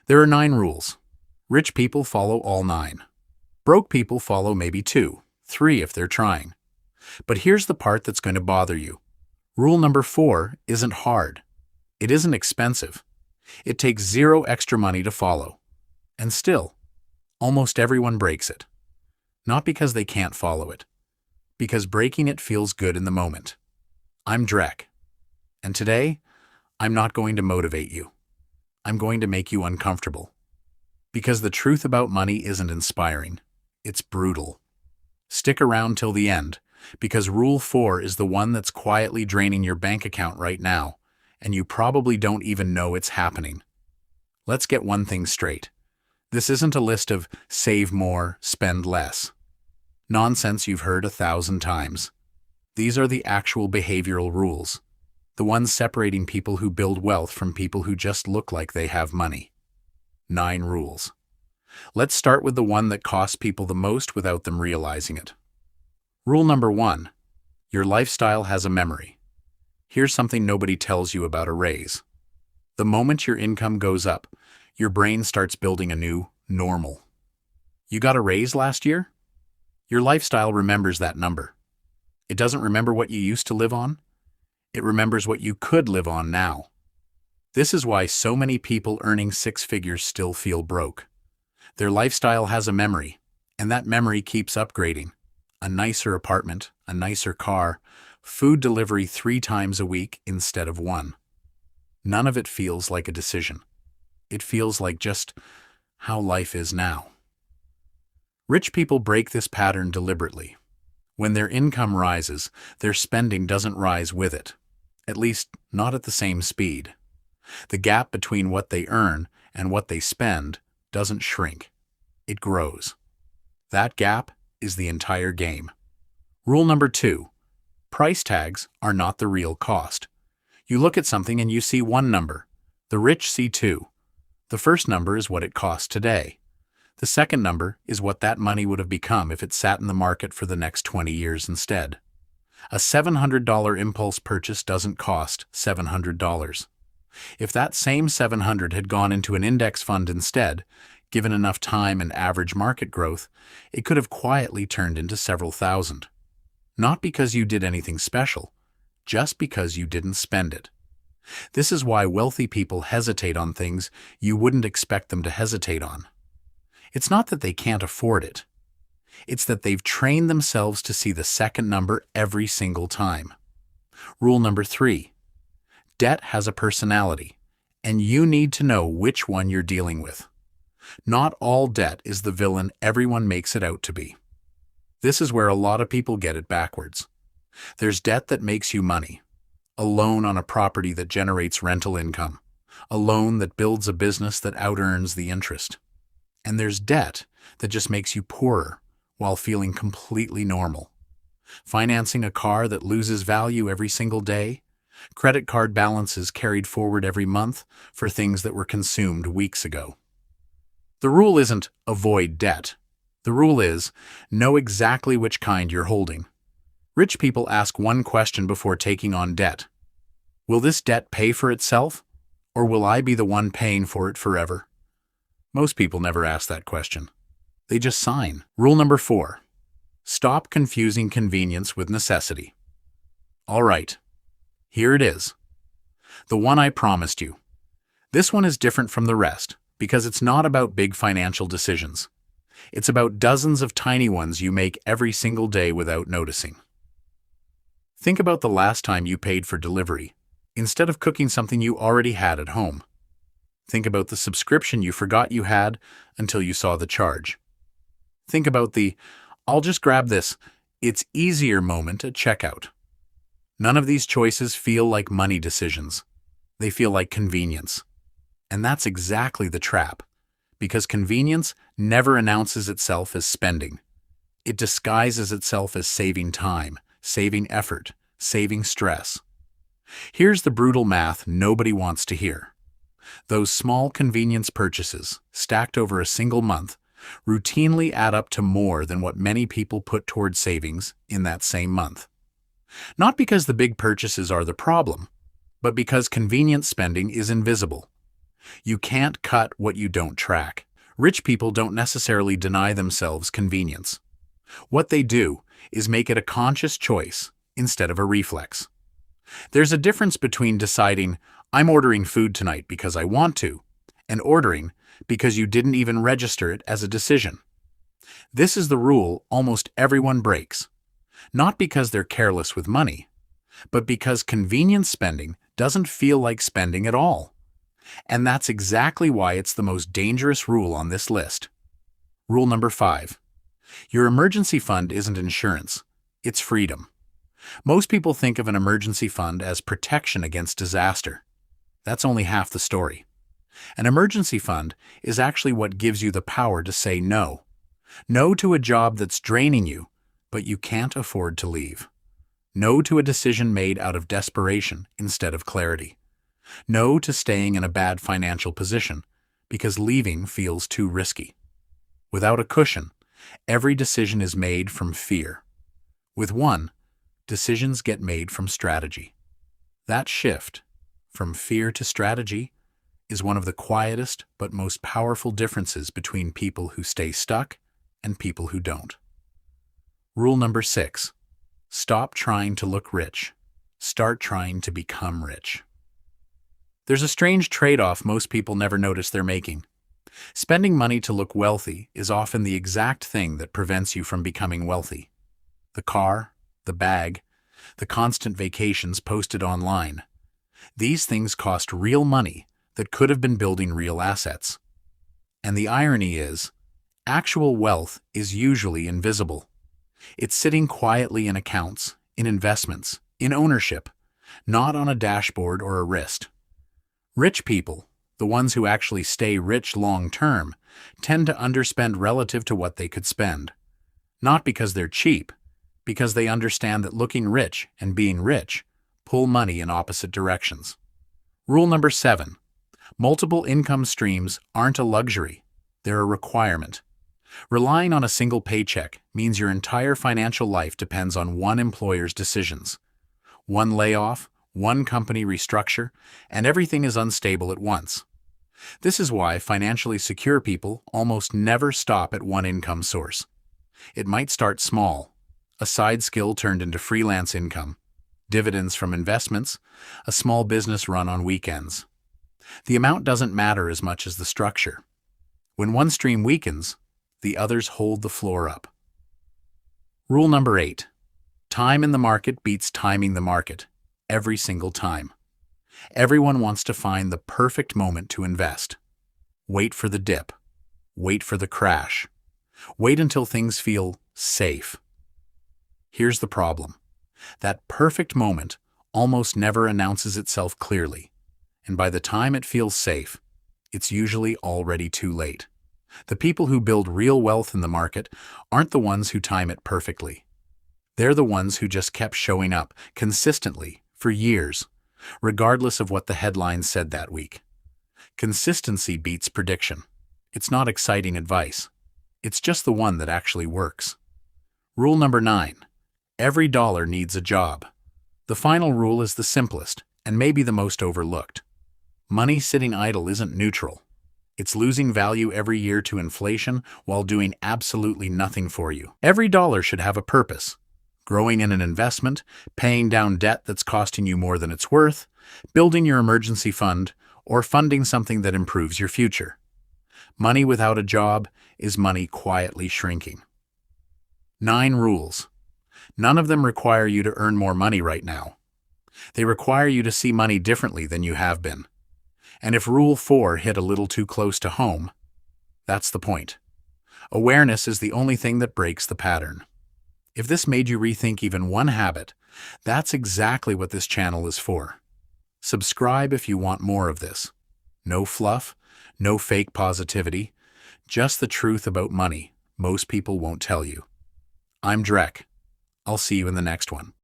There are 9 rules. Rich people follow all 9. Broke people follow maybe 2, 3 if they're trying. But here's the part that's going to bother you. Rule number 4 isn't hard. It isn't expensive. It takes 0 extra money to follow. And still, almost everyone breaks it. Not because they can't follow it. Because breaking it feels good in the moment. I'm Drek. And today, I'm not going to motivate you. I'm going to make you uncomfortable. Because the truth about money isn't inspiring. It's brutal. Stick around till the end, because Rule 4 is the one that's quietly draining your bank account right now, and you probably don't even know it's happening. Let's get one thing straight. This isn't a list of save more, spend less. Nonsense you've heard 1,000 times. These are the actual behavioral rules. The ones separating people who build wealth from people who just look like they have money. 9 rules. Let's start with the one that costs people the most without them realizing it. Rule number 1. Your lifestyle has a memory. Here's something nobody tells you about a raise. The moment your income goes up, your brain starts building a new normal. You got a raise last year? Your lifestyle remembers that number. It doesn't remember what you used to live on. It remembers what you could live on now. This is why so many people earning 6 figures still feel broke. Their lifestyle has a memory, and that memory keeps upgrading. A nicer apartment, a nicer car, food delivery 3 times a week instead of 1. None of it feels like a decision. It feels like just how life is now. Rich people break this pattern deliberately. When their income rises, their spending doesn't rise with it. At least, not at the same speed. The gap between what they earn and what they spend doesn't shrink. It grows. That gap is the entire game. Rule number 2. Price tags are not the real cost. You look at something and you see one number. The rich see 2. The first number is what it costs today. The second number is what that money would have become if it sat in the market for the next 20 years instead. A $700 impulse purchase doesn't cost $700. If that same $700 had gone into an index fund instead, given enough time and average market growth, it could have quietly turned into several thousand. Not because you did anything special, just because you didn't spend it. This is why wealthy people hesitate on things you wouldn't expect them to hesitate on. It's not that they can't afford it. It's that they've trained themselves to see the second number every single time. Rule number 3. Debt has a personality, and you need to know which one you're dealing with. Not all debt is the villain everyone makes it out to be. This is where a lot of people get it backwards. There's debt that makes you money. A loan on a property that generates rental income. A loan that builds a business that out-earns the interest. And there's debt that just makes you poorer while feeling completely normal. Financing a car that loses value every single day. Credit card balances carried forward every month for things that were consumed weeks ago. The rule isn't avoid debt. The rule is know exactly which kind you're holding. Rich people ask one question before taking on debt. Will this debt pay for itself, or will I be the one paying for it forever? Most people never ask that question. They just sign. Rule number 4. Stop confusing convenience with necessity. All right, here it is. The one I promised you. This one is different from the rest because it's not about big financial decisions. It's about dozens of tiny ones you make every single day without noticing. Think about the last time you paid for delivery, instead of cooking something you already had at home. Think about the subscription you forgot you had until you saw the charge. Think about the, I'll just grab this, it's easier moment at checkout. None of these choices feel like money decisions. They feel like convenience. And that's exactly the trap, because convenience never announces itself as spending. It disguises itself as saving time, saving effort, saving stress. Here's the brutal math nobody wants to hear. Those small convenience purchases, stacked over a single month, routinely add up to more than what many people put toward savings in that same month. Not because the big purchases are the problem, but because convenience spending is invisible. You can't cut what you don't track. Rich people don't necessarily deny themselves convenience. What they do is make it a conscious choice instead of a reflex. There's a difference between deciding, I'm ordering food tonight because I want to, and ordering because you didn't even register it as a decision. This is the rule almost everyone breaks, not because they're careless with money, but because convenience spending doesn't feel like spending at all. And that's exactly why it's the most dangerous rule on this list. Rule number 5. Your emergency fund isn't insurance, it's freedom. Most people think of an emergency fund as protection against disaster. That's only half the story. An emergency fund is actually what gives you the power to say no. No to a job that's draining you, but you can't afford to leave. No to a decision made out of desperation instead of clarity. No to staying in a bad financial position because leaving feels too risky. Without a cushion, every decision is made from fear. With one, decisions get made from strategy. That shift, from fear to strategy, is one of the quietest but most powerful differences between people who stay stuck and people who don't. Rule number 6. Stop trying to look rich. Start trying to become rich. There's a strange trade-off most people never notice they're making. Spending money to look wealthy is often the exact thing that prevents you from becoming wealthy. The car, the bag, the constant vacations posted online. These things cost real money that could have been building real assets. And the irony is, actual wealth is usually invisible. It's sitting quietly in accounts, in investments, in ownership, not on a dashboard or a wrist. Rich people, the ones who actually stay rich long-term, tend to underspend relative to what they could spend. Not because they're cheap, because they understand that looking rich and being rich pull money in opposite directions. Rule number 7. Multiple income streams aren't a luxury, they're a requirement. Relying on a single paycheck means your entire financial life depends on one employer's decisions. One layoff, one company restructure, and everything is unstable at once. This is why financially secure people almost never stop at one income source. It might start small, a side skill turned into freelance income, dividends from investments, a small business run on weekends. The amount doesn't matter as much as the structure. When one stream weakens, the others hold the floor up. Rule number 8. Time in the market beats timing the market. Every single time. Everyone wants to find the perfect moment to invest. Wait for the dip. Wait for the crash. Wait until things feel safe. Here's the problem. That perfect moment almost never announces itself clearly, and by the time it feels safe, it's usually already too late. The people who build real wealth in the market aren't the ones who time it perfectly. They're the ones who just kept showing up consistently for years, regardless of what the headlines said that week. Consistency beats prediction. It's not exciting advice. It's just the one that actually works. Rule number 9. Every dollar needs a job. The final rule is the simplest and maybe the most overlooked. Money sitting idle isn't neutral. It's losing value every year to inflation while doing absolutely nothing for you. Every dollar should have a purpose. Growing in an investment, paying down debt that's costing you more than it's worth, building your emergency fund, or funding something that improves your future. Money without a job is money quietly shrinking. 9 rules. None of them require you to earn more money right now. They require you to see money differently than you have been. And if Rule 4 hit a little too close to home, that's the point. Awareness is the only thing that breaks the pattern. If this made you rethink even one habit, that's exactly what this channel is for. Subscribe if you want more of this. No fluff, no fake positivity, just the truth about money most people won't tell you. I'm Drek. I'll see you in the next one.